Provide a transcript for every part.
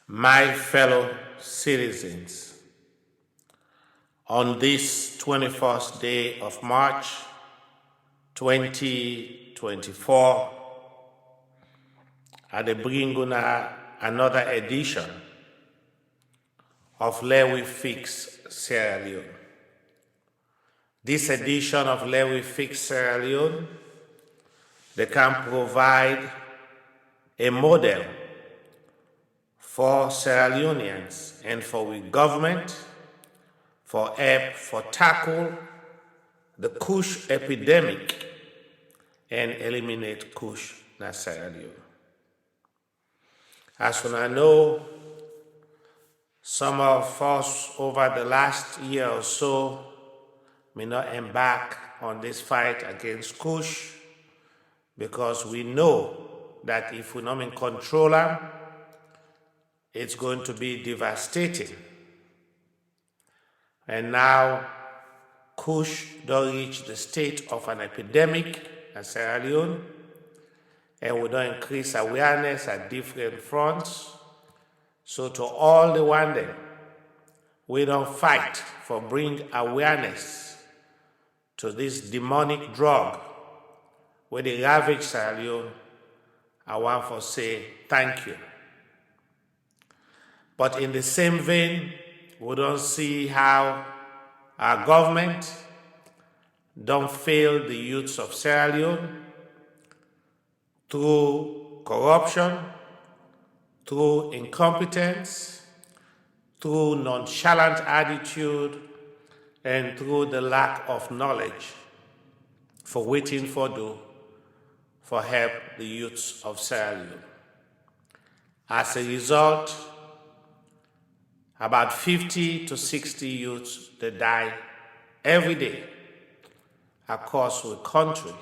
My fellow citizens, on this 21st day of March 2024, I bring another edition of Let We Fix Sierra Leone. This edition of Let We Fix Sierra Leone, they can provide a model for Sierra Leoneans and for the government for help for tackle the Kush epidemic and eliminate Kush in Sierra Leone. As I know, some of us over the last year or so may not embark on this fight against Kush because we know that if we don't control them, it's going to be devastating. And now, Kush don't reach the state of an epidemic in Sierra Leone, and we don't increase awareness at different fronts. So to all the one day, we don't fight for bring awareness to this demonic drug where they ravage Sierra Leone. I want to say thank you. But in the same vein, we don't see how our government don't fail the youths of Sierra Leone through corruption, through incompetence, through nonchalant attitude, and through the lack of knowledge for waiting for help the youths of Sierra Leone. As a result, about 50 to 60 youths that die every day across the country,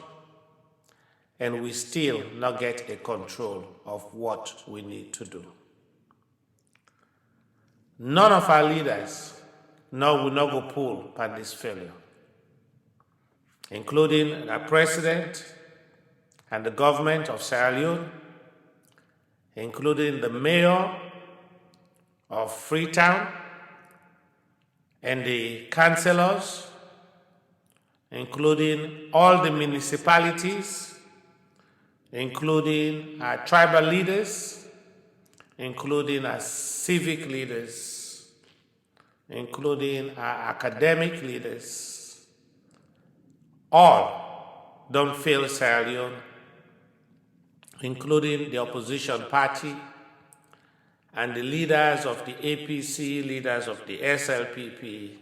and we still not get a control of what we need to do. None of our leaders will not go pull on this failure, including the president and the government of Sierra Leone, including the mayor of Freetown and the councillors, including all the municipalities, including our tribal leaders, including our civic leaders, including our academic leaders. All don't fail Sierra Leone, including the opposition party and the leaders of the APC, leaders of the SLPP.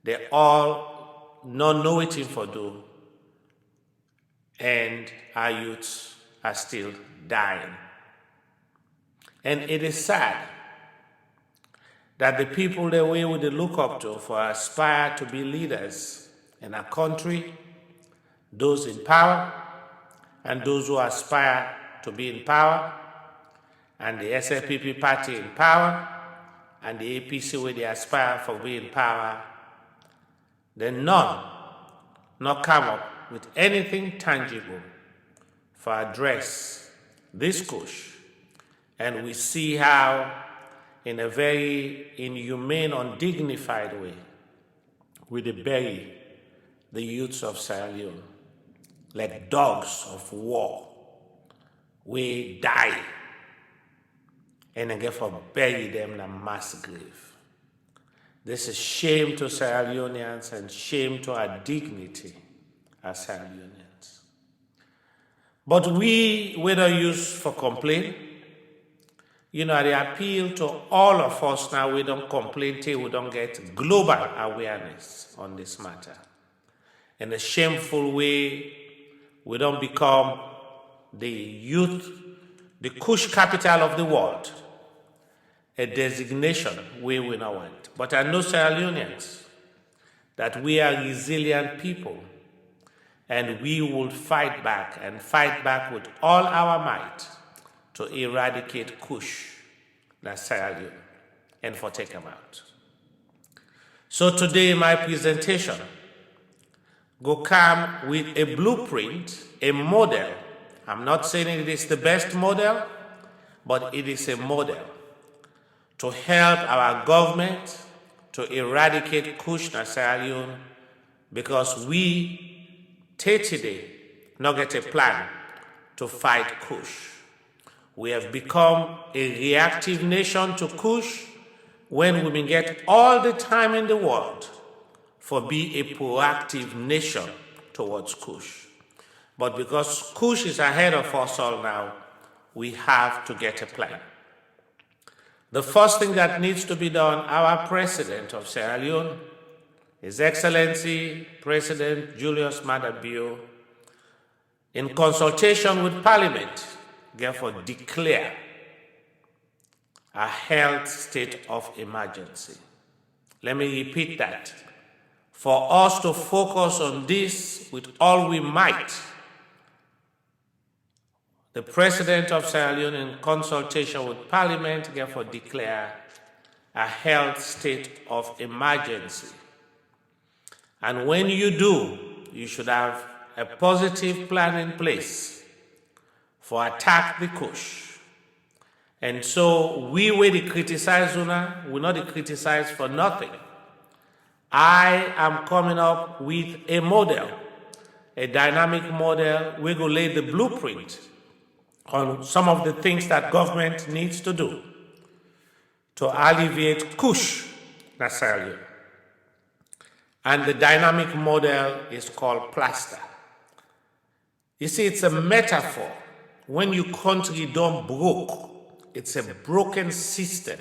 They all not know what to do, and our youths are still dying. And it is sad that the people that we would look up to for aspire to be leaders in our country, those in power and those who aspire to be in power, and the SLPP party in power, and the APC where they aspire for being in power, then none not come up with anything tangible for address this Kush. And we see how, in a very inhumane, undignified way, we bury the youths of Sierra Leone like dogs of war. We die and then get for bury them in a mass grave. This is shame to Sierra Leoneans and shame to our dignity as Sierra Leoneans. But we don't use for complaint. I appeal to all of us now, we don't complain till we don't get global awareness on this matter. In a shameful way, we don't become the Kush capital of the world, a designation we will not want. But I know Sierra Leoneans that we are resilient people, and we will fight back and fight back with all our might to eradicate Kush, that's Sierra Leone, and for take them out. So today my presentation go come with a blueprint, a model. I'm not saying it is the best model, but it is a model to help our government to eradicate Kush in Sierra Leone, because we today not get a plan to fight Kush. We have become a reactive nation to Kush when we get all the time in the world for be a proactive nation towards Kush. But because Kush is ahead of us all now, we have to get a plan. The first thing that needs to be done, our president of Sierra Leone, His Excellency President Julius Maada Bio, in consultation with Parliament, therefore declare a health state of emergency. Let me repeat that. For us to focus on this with all we might, the President of Sierra Leone, in consultation with Parliament, therefore declare a health state of emergency. And when you do, you should have a positive plan in place for attack the Kush. And so we will criticize Una, we not criticize for nothing. I am coming up with a model, a dynamic model. We will lay the blueprint on some of the things that government needs to do to alleviate Kush in Sierra Leone. And the dynamic model is called Plaster. You see, it's a metaphor. When your country don't broke, it's a broken system,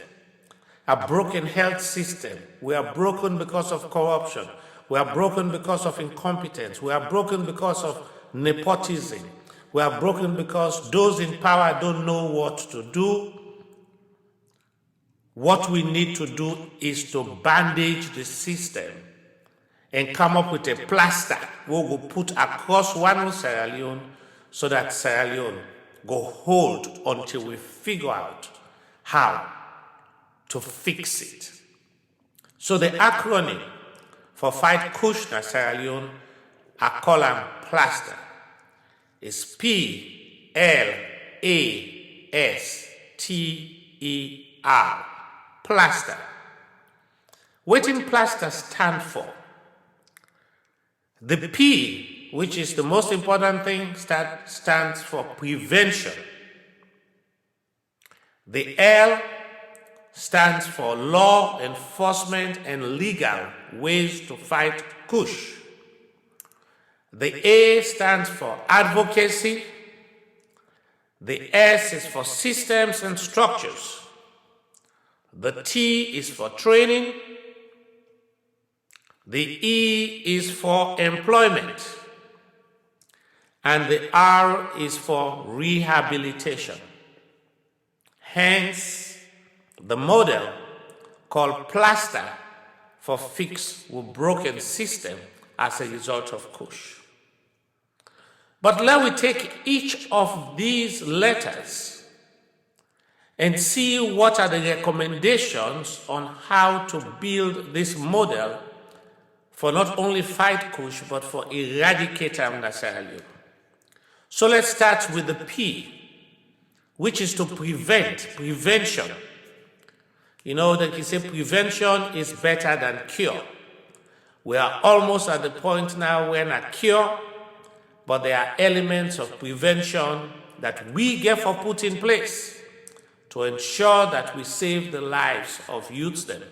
a broken health system. We are broken because of corruption. We are broken because of incompetence. We are broken because of nepotism. We are broken because those in power don't know what to do. What we need to do is to bandage the system and come up with a plaster we will put across one Sierra Leone so that Sierra Leone go hold until we figure out how to fix it. So the acronym for Fight Kush in Sierra Leone, I call them Plaster, is P-L-A-S-T-E-R, Plaster. What in Plaster stand for? The P, which is the most important thing, stands for prevention. The L stands for law enforcement and legal ways to fight Kush. The A stands for advocacy. The S is for systems and structures. The T is for training. The E is for employment. And the R is for rehabilitation. Hence, the model called Plaster for fix with broken system as a result of Kush. But let we take each of these letters and see what are the recommendations on how to build this model for not only fight Kush, but for eradicate Sierra Leone. So let's start with the P, which is to prevention. You know that you say prevention is better than cure. We are almost at the point now when a cure, but there are elements of prevention that we therefore put in place to ensure that we save the lives of youths then.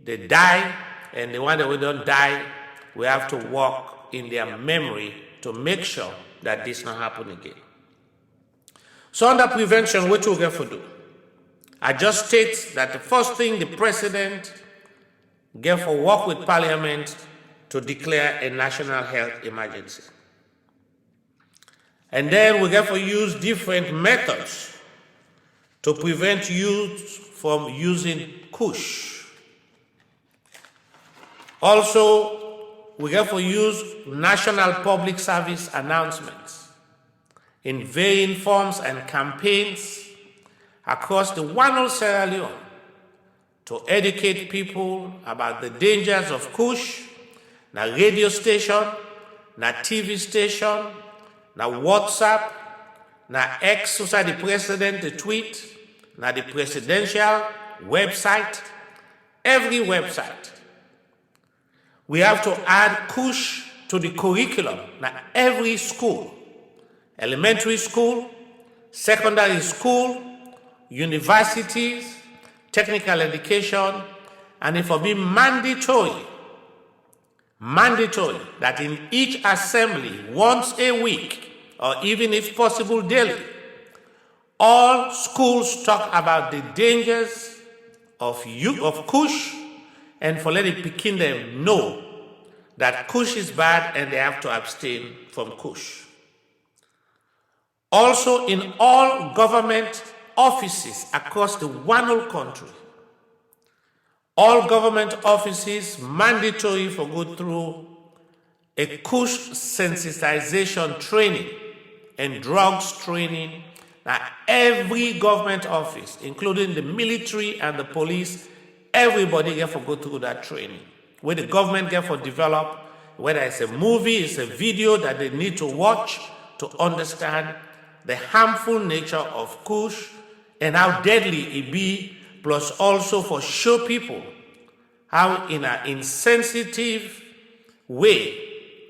They die, and the one that we don't die, we have to walk in their memory to make sure that this not happen again. So under prevention, what we have to do? I just state that the first thing the president gave for work with Parliament to declare a national health emergency. And then we have to use different methods to prevent youth from using Kush. Also, we have to use national public service announcements in varying forms and campaigns across the one Sierra Leone to educate people about the dangers of Kush, na radio station, na TV station, na WhatsApp, na X, so the president the tweet, Now the presidential website, every website. We have to add Kush to the curriculum. Now every school, elementary school, secondary school, universities, technical education, and it will be mandatory that in each assembly, once a week, or even if possible daily, all schools talk about the dangers of Kush, and for letting pikin them know that Kush is bad and they have to abstain from Kush. Also, in all government offices across the one whole country, all government offices mandatory for go through a Kush sensitization training and drugs training. Now, every government office, including the military and the police, everybody get for go through that training. Where the government get for develop, whether it's a movie, it's a video that they need to watch to understand the harmful nature of Kush and how deadly it be, plus also for show people how in an insensitive way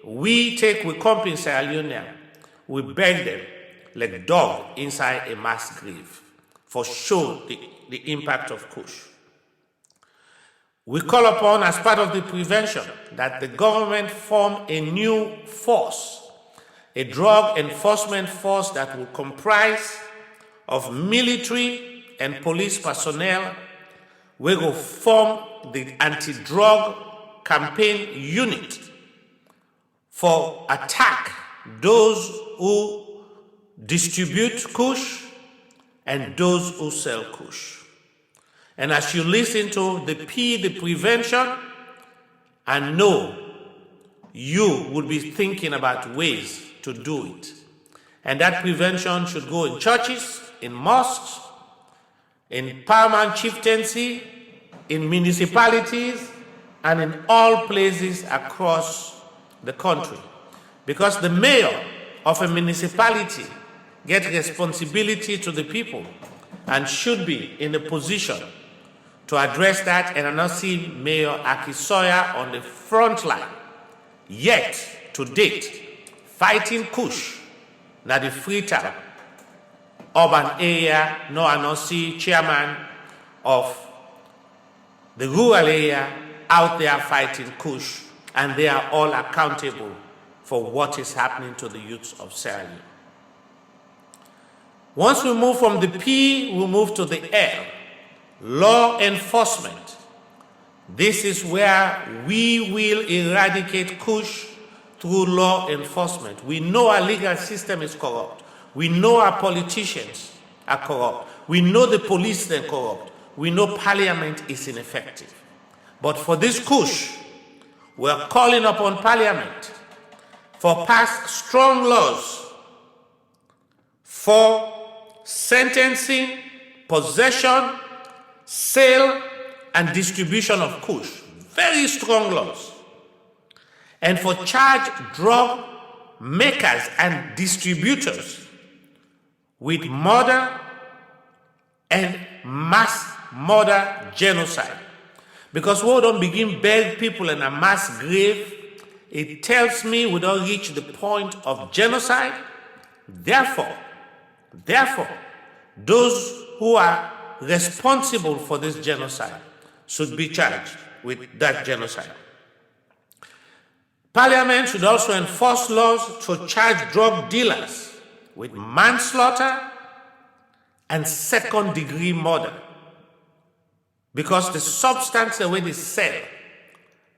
we come in Sierra Leone, we beg them like dog inside a mass grave for show the impact of Kush. We call upon, as part of the prevention, that the government form a new force, a drug enforcement force that will comprise of military and police personnel. We will form the anti-drug campaign unit for attack those who distribute Kush and those who sell Kush. And as you listen to the prevention, I know you will be thinking about ways to do it. And that prevention should go in churches, in mosques, in paramount chieftaincy, in municipalities, and in all places across the country. Because the mayor of a municipality gets responsibility to the people and should be in a position to address that, and I not see Mayor Akisoya on the front line yet to date fighting Kush. Now the Freetown urban area, no, I not see chairman of the rural area out there fighting Kush, and they are all accountable for what is happening to the youths of Sierra Leone. Once we move from the P, we move to the L. Law enforcement. This is where we will eradicate Kush through law enforcement. We know our legal system is corrupt. We know our politicians are corrupt. We know the police are corrupt. We know parliament is ineffective. But for this Kush, we are calling upon parliament for pass strong laws for sentencing, possession, sale, and distribution of Kush. Very strong laws. And for charge drug makers and distributors with murder and mass murder genocide. Because we don't begin bury people in a mass grave, it tells me we don't reach the point of genocide. Therefore, those who are responsible for this genocide should be charged with that genocide. Parliament should also enforce laws to charge drug dealers with manslaughter and second-degree murder, because the substance the way they sell,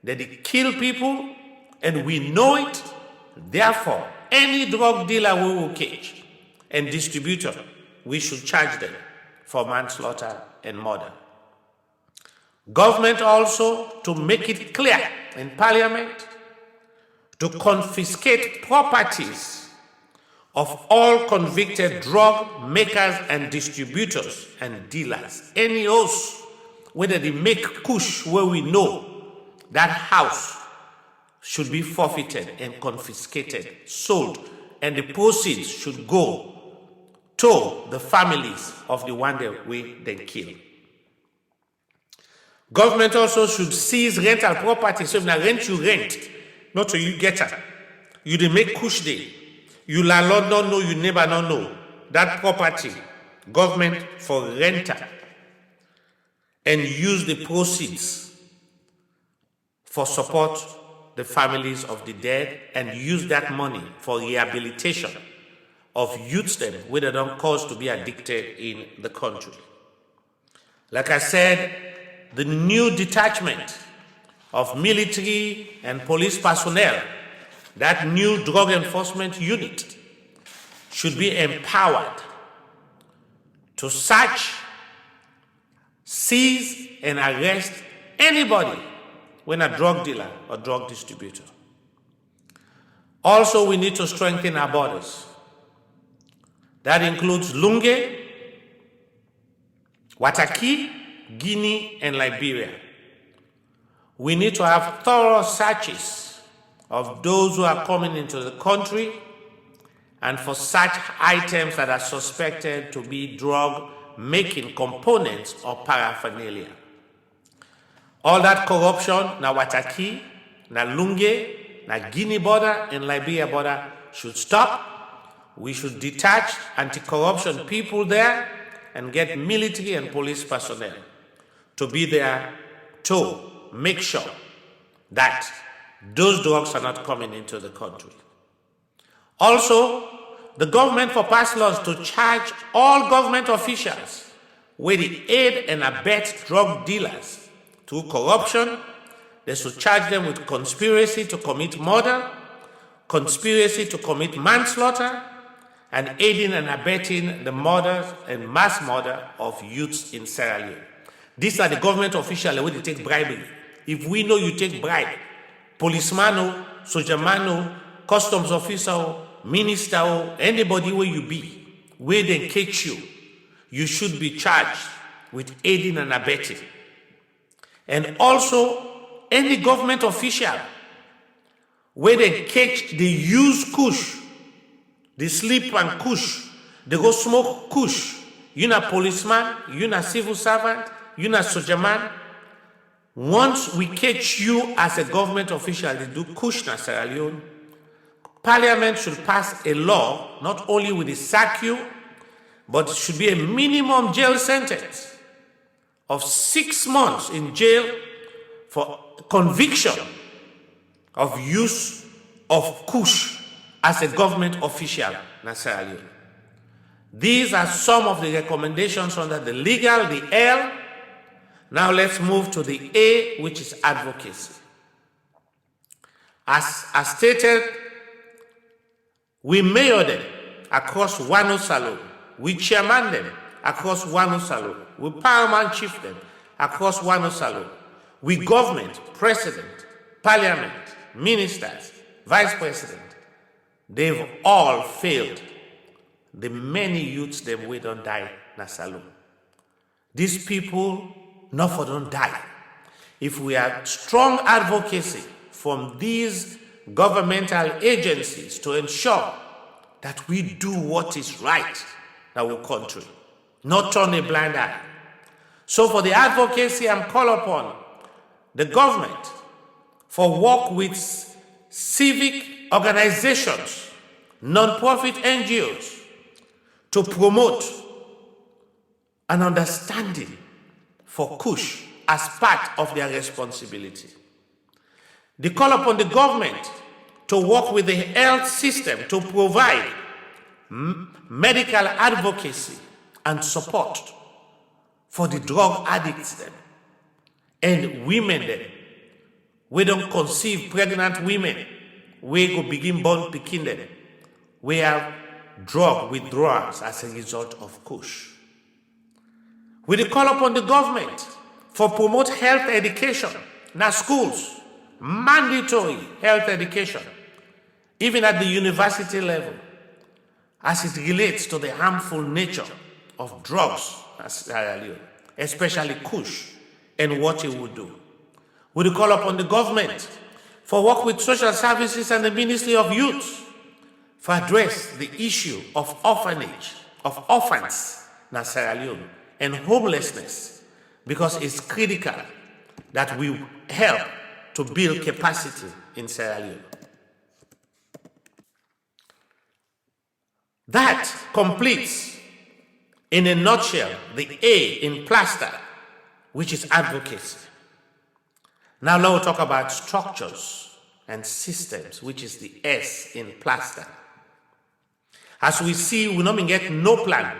that they kill people, and we know it. Therefore, any drug dealer we will catch and distributor, we should charge them for manslaughter and murder. Government also, to make it clear in Parliament, to confiscate properties of all convicted drug makers and distributors and dealers. Any house, whether they make Kush where we know that house should be forfeited and confiscated, sold, and the proceeds should go to the families of the one that they kill. Government also should seize rental property. So if na rent you rent, not so you get it. You dey make kush day. You landlord don't know, you neighbor don't know. That property, government for renter, and use the proceeds for support the families of the dead, and use that money for rehabilitation of youths them where they don't cause to be addicted in the country. Like I said, the new detachment of military and police personnel, that new drug enforcement unit, should be empowered to search, seize, and arrest anybody when a drug dealer or drug distributor. Also, we need to strengthen our borders. That includes Lunge, Wataki, Guinea, and Liberia. We need to have thorough searches of those who are coming into the country and for such items that are suspected to be drug-making components or paraphernalia. All that corruption, na Wataki, na Lunge, na Guinea border, and Liberia border should stop. We should detach anti-corruption people there and get military and police personnel to be there to make sure that those drugs are not coming into the country. Also, the government for pass laws to charge all government officials with the aid and abet drug dealers through corruption. They should charge them with conspiracy to commit murder, conspiracy to commit manslaughter, and aiding and abetting the murder and mass murder of youths in Sierra Leone. These are the government officials where they take bribery. If we know you take bribe, policeman, sojaman, customs officer, minister, anybody where you be, where they catch you, you should be charged with aiding and abetting. And also, any government official where they catch, they use kush, they sleep and kush, they go smoke kush. You're not policeman, you're not civil servant, you're not soldier man. Once we catch you as a government official, they do kush na Sierra Leone, Parliament should pass a law, not only will it sack you, but it should be a minimum jail sentence of 6 months in jail for conviction of use of kush as a government official in Sierra Leone. These are some of the recommendations under the legal, the L. Now let's move to the A, which is advocacy. As stated, we mayor them across Wano Salone. We chairman them across Wano Salone. We paramount chief them across Wano Salone. We government, president, parliament, ministers, vice president. They've all failed. The many youths them we don't die na Salone. These people not for don't die. If we have strong advocacy from these governmental agencies to ensure that we do what is right in our country, not turn a blind eye. So for the advocacy, I'm called upon the government for work with civic organizations, non-profit NGOs, to promote an understanding for Kush as part of their responsibility. They call upon the government to work with the health system to provide medical advocacy and support for the drug addicts them and women them. We don't conceive pregnant women. We go begin born pikin them. We have drug withdrawals as a result of Kush. We call upon the government for promote health education in our schools, mandatory health education, even at the university level, as it relates to the harmful nature of drugs, especially Kush, and what it would do. We call upon the government for work with social services and the Ministry of Youth for address the issue of orphanage of orphans in Sierra Leone and homelessness, because it's critical that we help to build capacity in Sierra Leone. That completes, in a nutshell, the A in Plaster, which is advocacy. Now let's talk about structures and systems, which is the S in Plaster. As we see, we don't get no plan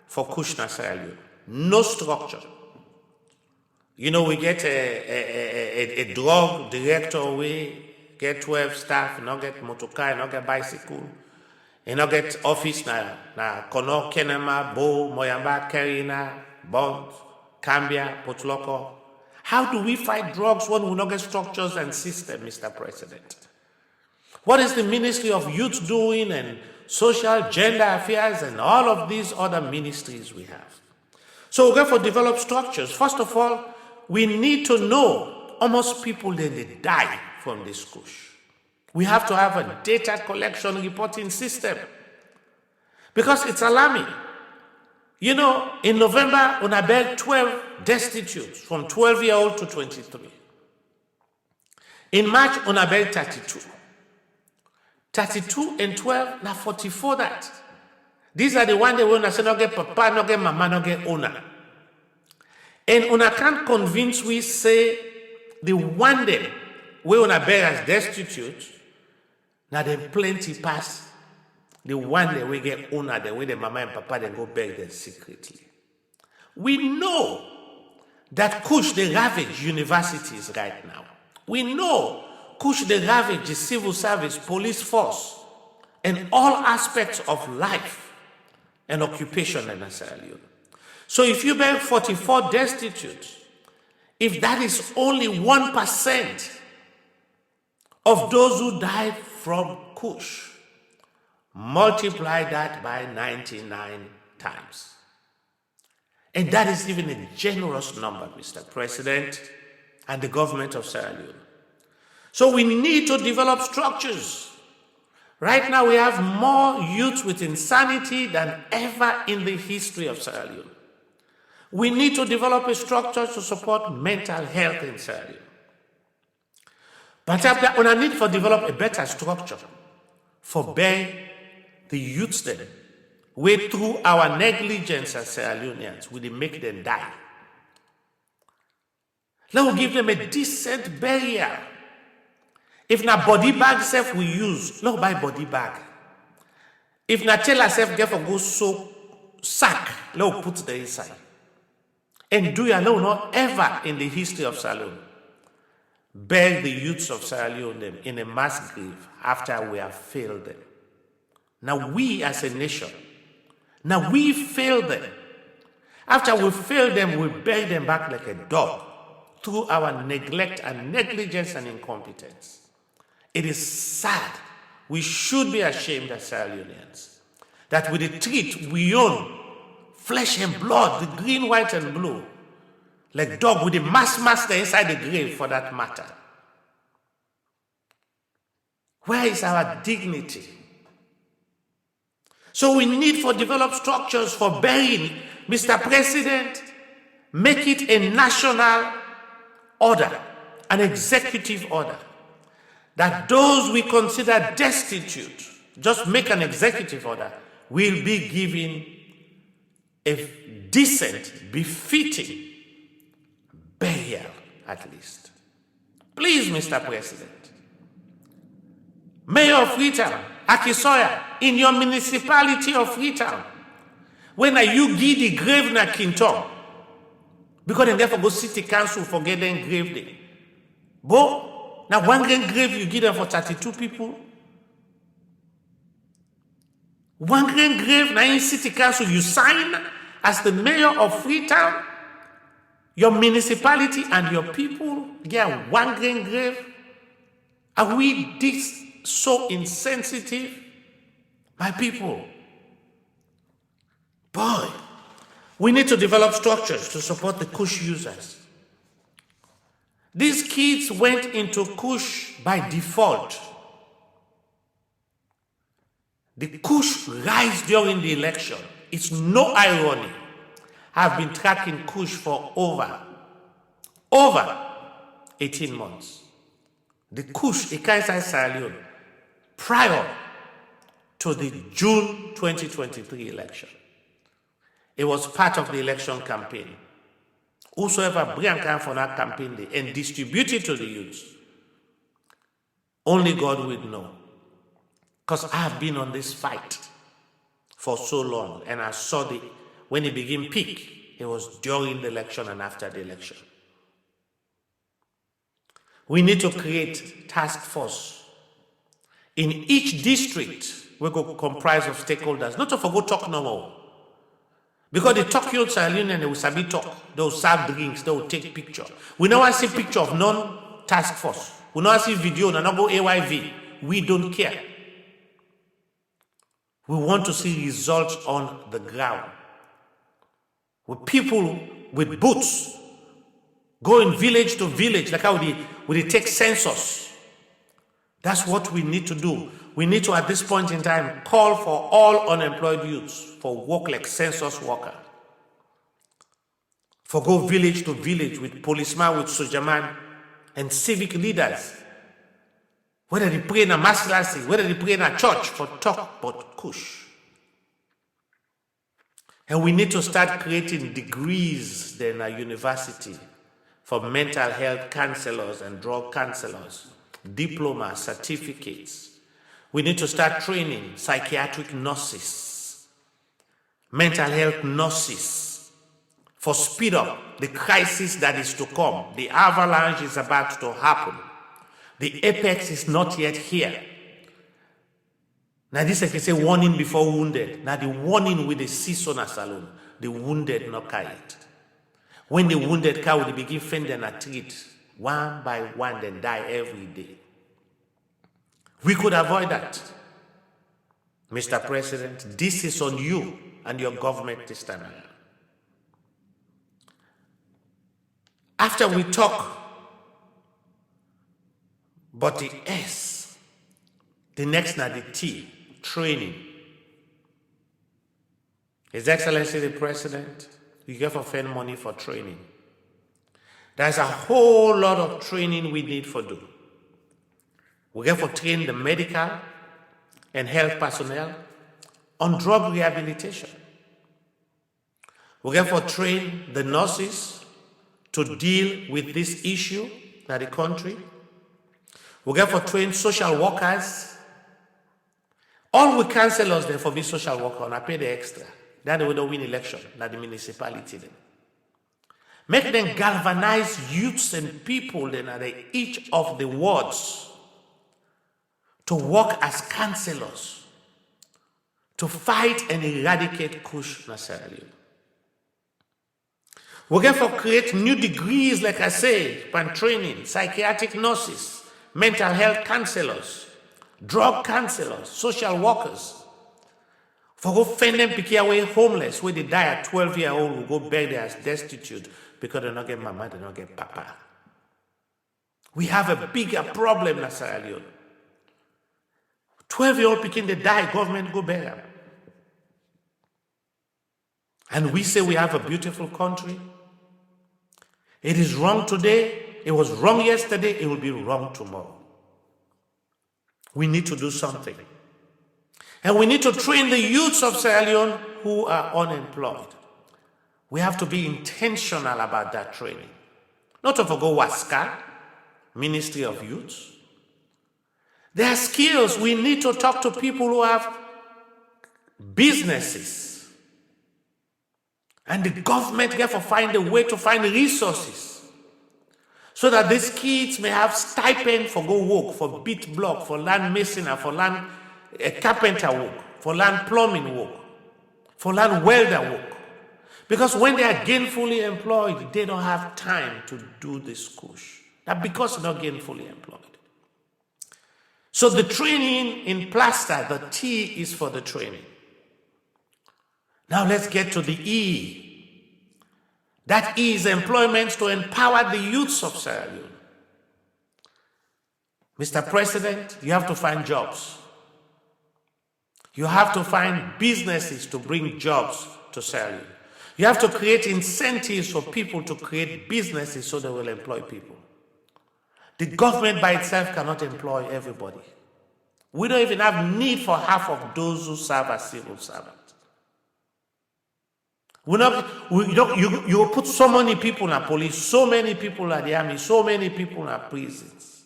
for Kush na Sierra Leone, no structure. You know, we get a drug director, we get 12 staff, not get motorcar, not get bicycle, and not get office na Kono, Kenema, Bo, Moyamba, Kerina, Bond, Cambia, Potloko. How do we fight drugs when we not get structures and system, Mr. President? What is the Ministry of Youth doing, and social, gender affairs, and all of these other ministries we have? So we therefore develop structures. First of all, we need to know almost people they die from this Kush. We have to have a data collection reporting system, because it's alarming. You know, in November, on about 12 destitutes from 12-year-old to 23. In March, on about 32. 32 and 12, now 44 that. These are the ones that want to say, no get papa, no get mama, no get owner. And una can't convince we say the one day we wanna bear as destitute, now then plenty pass the one day we get owner, the way the mama and papa then go beg them secretly. We know that Kush they ravage universities right now. We know Kush they ravage the civil service, police force, and all aspects of life and occupation in Sierra Leone. So if you bear 44 destitutes, if that is only 1% of those who died from Kush, multiply that by 99 times. And that is even a generous number, Mr. President, and the government of Sierra Leone. So we need to develop structures. Right now we have more youth with insanity than ever in the history of Sierra Leone. We need to develop a structure to support mental health in Sierra Leone. But we need to develop a better structure for the youths then, way through our negligence as Sierra Leoneans, we make them die. Let us give them a decent burial. If na body bag self we use, let us buy body bag. If na tell ourselves get for go so sack, let us put the inside. And do you know not ever in the history of Salone bury the youths of Sierra Leone in a mass grave after we have failed them. Now we as a nation, now we failed them. After we failed them, we bury them back like a dog through our neglect and negligence and incompetence. It is sad. We should be ashamed as Sierra Leoneans that with the treat we own, flesh and blood, the green, white, and blue, like dog with the master inside the grave for that matter. Where is our dignity? So we need to develop structures for burying. Mr. President, make it a national order, an executive order, that those we consider destitute, just make an executive order, will be given a decent, befitting burial at least. Please, Mr. President, Mayor of Freetown, Akisoya, in your municipality of Freetown, when are you give the grave na Kinton? Because they therefore go city council for get them grave there. But now one grave you give them for 32 people. One grave now in city council you sign as the mayor of Freetown, your municipality and your people get one grave. Are we this so insensitive? My people, boy, we need to develop structures to support the Kush users. These kids went into Kush by default. The Kush rise during the election It's no irony. I've been tracking Kush for over 18 months. The Kush, inside Sierra Leone, prior to the June 2023 election. It was part of the election campaign. Whosoever bring for that campaign day and distribute it to the youths, only God will know. Because I have been on this fight for so long, and I saw when it began peak, it was during the election and after the election. We need to create task force in each district. We go comprise of stakeholders, not to forget talk no more. Because they talk you Sierra Leone and they will sabi talk. They will serve drinks, they will take picture. We never see picture of non-task force. We never see video, and not go AYV. We don't care. We want to see results on the ground. With people with boots, going village to village, like how we take census. That's what we need to do. We need to, at this point in time, call for all unemployed youths for work like census worker. For go village to village with policemen, with sojaman, and civic leaders. Whether they pray in a maslasi, whether they pray in a church, for talk about Kush. And we need to start creating degrees in a university for mental health counselors and drug counselors, diplomas, certificates. We need to start training psychiatric nurses, mental health nurses, for speed up the crisis that is to come. The avalanche is about to happen. The apex is not yet here. Now this is a warning before wounded. Now the warning with the season at Salone, the wounded not carry it. When the wounded carry, they begin fending and treat one by one, then die every day. We could avoid that. Mr. President, this is on you and your government this time around. After we talk about the S, the next now the T, training. His Excellency the President, you get for spend money for training. There's a whole lot of training we need for do. We get for train the medical and health personnel on drug rehabilitation. We get for train the nurses to deal with this issue in the country. We get for train social workers. All we counselors there for be social worker and I pay the extra. Then we don't win election, like the municipality then. Make them galvanize youths and people then at each of the wards to work as counselors, to fight and eradicate Kush in Sierra Leone. We get for create new degrees, like I say, and training, psychiatric nurses, mental health counselors, drug counselors, social workers. For go fend them pick away homeless, where they die at 12-year-old, who go beg there as destitute because they not get mama, they not get papa. We have a bigger problem in Sierra Leone. 12-year-old picking they die, government go bury them. And we say we have a beautiful country. It is wrong today, it was wrong yesterday, it will be wrong tomorrow. We need to do something. And we need to train the youths of Sierra Leone who are unemployed. We have to be intentional about that training. Not to forget WASCA, Ministry of Youth. There are skills. We need to talk to people who have businesses. And the government therefore find a way to find resources so that these kids may have stipend for go work, for beat block, for land masonry, for land carpenter work, for land plumbing work, for land welder work. Because when they are gainfully employed, they don't have time to do this Kush. That's because they're not gainfully employed. So the training in Plaster, the T is for the training. Now let's get to the E. That E is employment to empower the youths of Sierra Leone. Mr. President, you have to find jobs. You have to find businesses to bring jobs to Sierra Leone. You have to create incentives for people to create businesses so they will employ people. The government by itself cannot employ everybody. We don't even have need for half of those who serve as civil servants. You will put so many people in police, so many people in the army, so many people in prisons.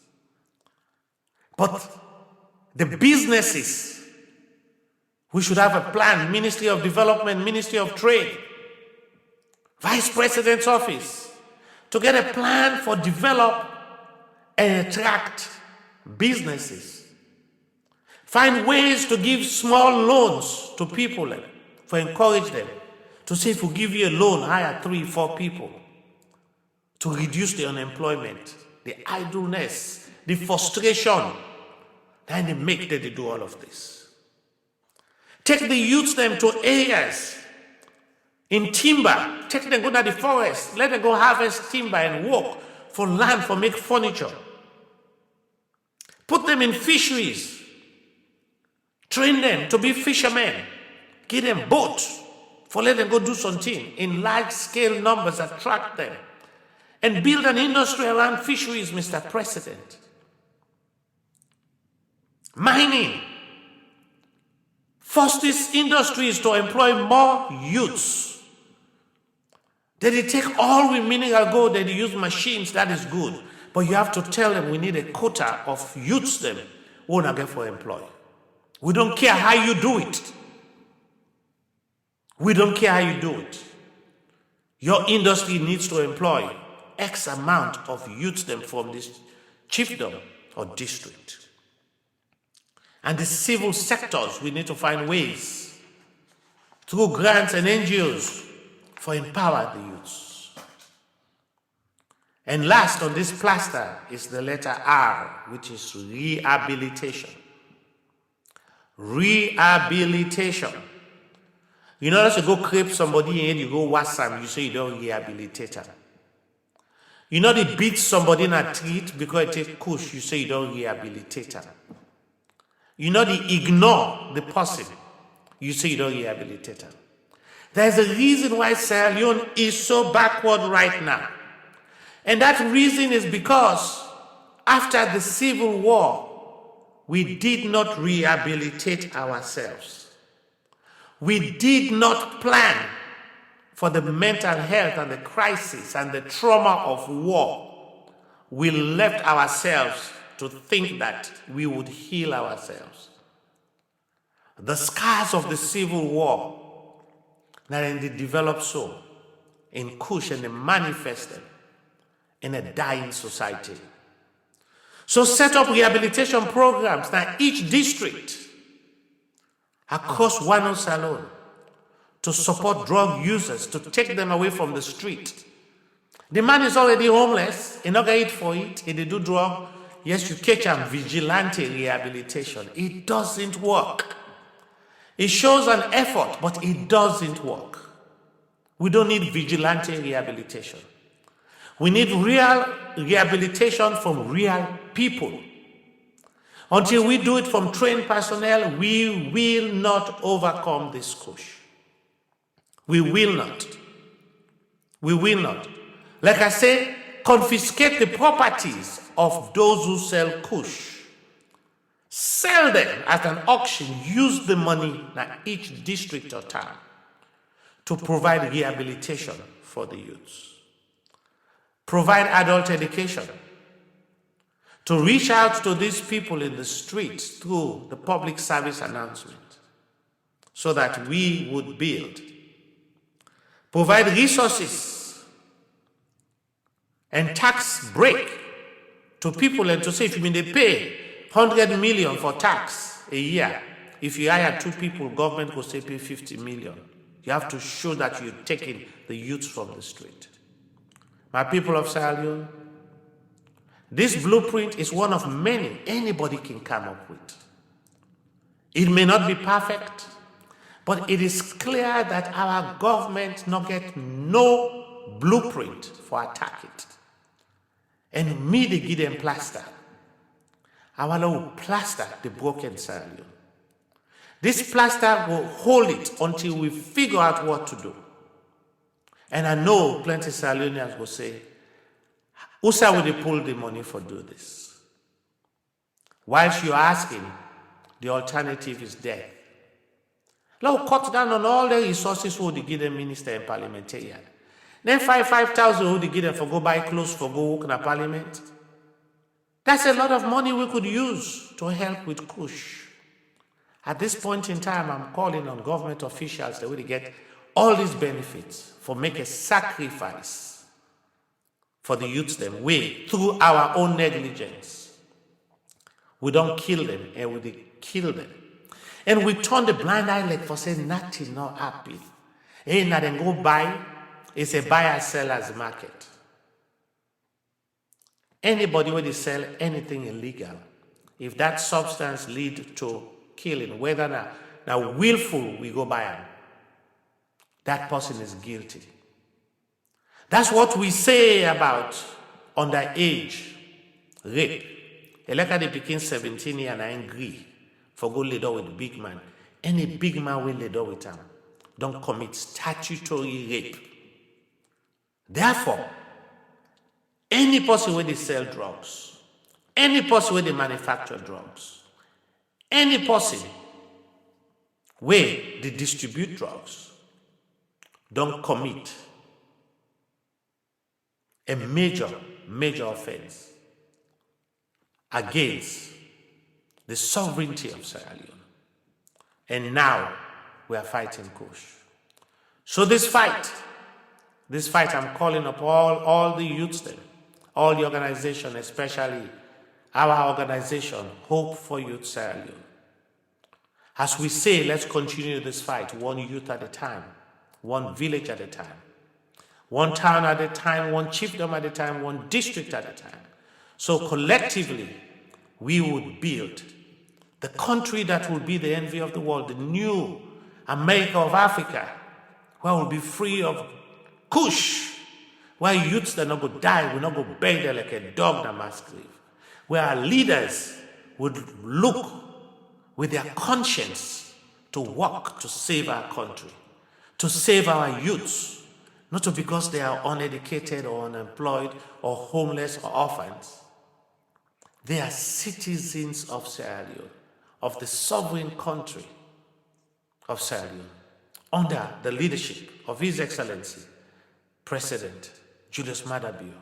But the businesses, we should have a plan. Ministry of Development, Ministry of Trade, Vice President's office, to get a plan for develop and attract businesses. Find ways to give small loans to people, for encourage them. To say if we give you a loan, hire 3-4 people. To reduce the unemployment, the idleness, the frustration. Then they make that they do all of this. Take the youth them to areas in timber. Take them go to the forest. Let them go harvest timber and work for land for make furniture. Put them in fisheries. Train them to be fishermen. Give them boats for let them go do something in large scale numbers, attract them. And build an industry around fisheries, Mr. President. Mining. Force these industries to employ more youths. That they take all we mineral gold, that they use machines, that is good. But you have to tell them we need a quota of youths them who not get for employ. We don't care how you do it. We don't care how you do it. Your industry needs to employ X amount of youths them from this chiefdom or district. And the civil sectors, we need to find ways through grants and NGOs for empower the youths. And last on this plaster is the letter R, which is rehabilitation. Rehabilitation. You know, as you go creep somebody in, you go wash them, you say you don't rehabilitate them. You know, they beat somebody in a treat because it takes kush, you say you don't rehabilitate them. You know, they ignore the person, you say you don't rehabilitate them. There's a reason why Sierra Leone is so backward right now. And that reason is because after the Civil War, we did not rehabilitate ourselves. We did not plan for the mental health and the crisis and the trauma of war. We left ourselves to think that we would heal ourselves. The scars of the Civil War, that they developed so in Kush and they manifested in a dying society. So set up rehabilitation programs now each district across one Salone to support drug users, to take them away from the street. The man is already homeless, he not get it for it, he do drug. Yes, you catch him vigilante rehabilitation. It doesn't work. It shows an effort, but it doesn't work. We don't need vigilante rehabilitation. We need real rehabilitation from real people. Until we do it from trained personnel, we will not overcome this kush. We will not. We will not. Like I say, confiscate the properties of those who sell kush. Sell them at an auction. Use the money in each district or town to provide rehabilitation for the youths. Provide adult education. To reach out to these people in the streets through the public service announcement so that we would build. Provide resources and tax break to people and to say if you mean they pay 100 million for tax a year, if you hire 2 people, government will say pay 50 million. You have to show that you're taking the youth from the street. My people of Sierra Leone, this blueprint is one of many anybody can come up with. It may not be perfect, but it is clear that our government not get no blueprint for attack it. And me, they give them plaster. I want to plaster the broken Sierra Leone. This plaster will hold it until we figure out what to do. And I know plenty of Sierra Leoneans will say, "Usa will they pull the money for do this?" Whilst you're asking, the alternative is death. Now cut down on all the resources who they give them minister and parliamentarian. Then 5,000 who they give them for go buy clothes for go work in a parliament. That's a lot of money we could use to help with Kush. At this point in time, I'm calling on government officials that will get all these benefits for make a sacrifice for the youths them way through our own negligence. We don't kill them and we kill them. And we turn the blind eye like for saying nothing not happen. Ain't nothing go buy, it's a buyer seller's market. Anybody when they sell anything illegal, if that substance lead to killing, whether now willful we go buy them, that person is guilty. That's what we say about underage rape. A like they begin 17 years and I agree for go lay down with big man. Any big man will lay down with him. Don't commit statutory rape. Therefore, any person where they sell drugs, any person where they manufacture drugs, any person where they distribute drugs, don't commit a major offense against the sovereignty of Sierra Leone. And now we are fighting Kush. So this fight I'm calling up all the youths then, all the organization, especially our organization, Hope for Youth Sierra Leone. As we say, let's continue this fight, one youth at a time, one village at a time, one town at a time, one chiefdom at a time, one district at a time. So collectively, we would build the country that will be the envy of the world, the new America of Africa, where we'll be free of Kush, where youths that not go die, will not go beg there like a dog in a mass grave, where our leaders would look with their conscience to work to save our country, to save our youths, not because they are uneducated or unemployed or homeless or orphans. They are citizens of Sierra Leone, of the sovereign country of Sierra Leone, under the leadership of His Excellency, President Julius Maada Bio,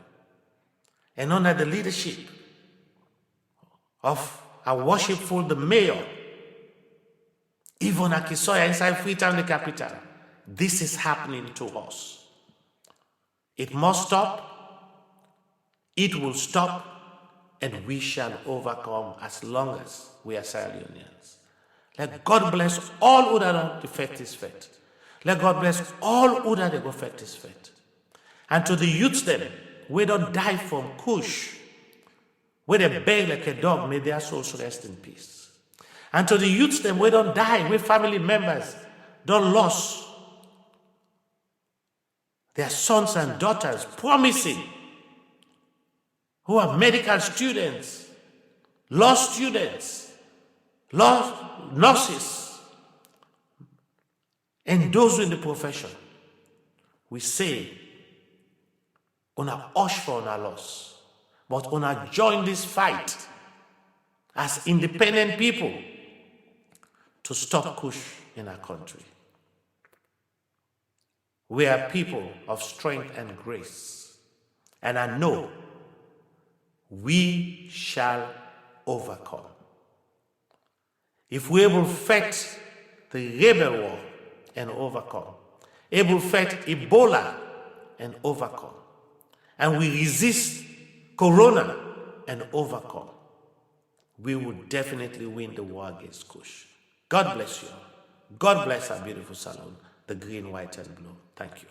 and under the leadership of our worshipful, the mayor, Yvonne Akisoya, inside Freetown, the capital. This is happening to us. It must stop, it will stop, and we shall overcome as long as we are Sierra Leoneans. Let God bless all who don't defect His faith. Let God bless all who don't defect His faith. And to the youths then, we don't die from Kush, where they beg like a dog, may their souls rest in peace. And to the youths then, we don't die, we family members don't lose their sons and daughters, promising, who are medical students, law students, law nurses, and those in the profession. We say, una hush for una loss, but una join this fight as independent people to stop Kush in our country. We are people of strength and grace, and I know we shall overcome. If we're able to fight the rebel war and overcome, able to fight Ebola and overcome, and we resist Corona and overcome, we will definitely win the war against Kush. God bless you all. God bless our beautiful Salone, the green, white, and blue. Thank you.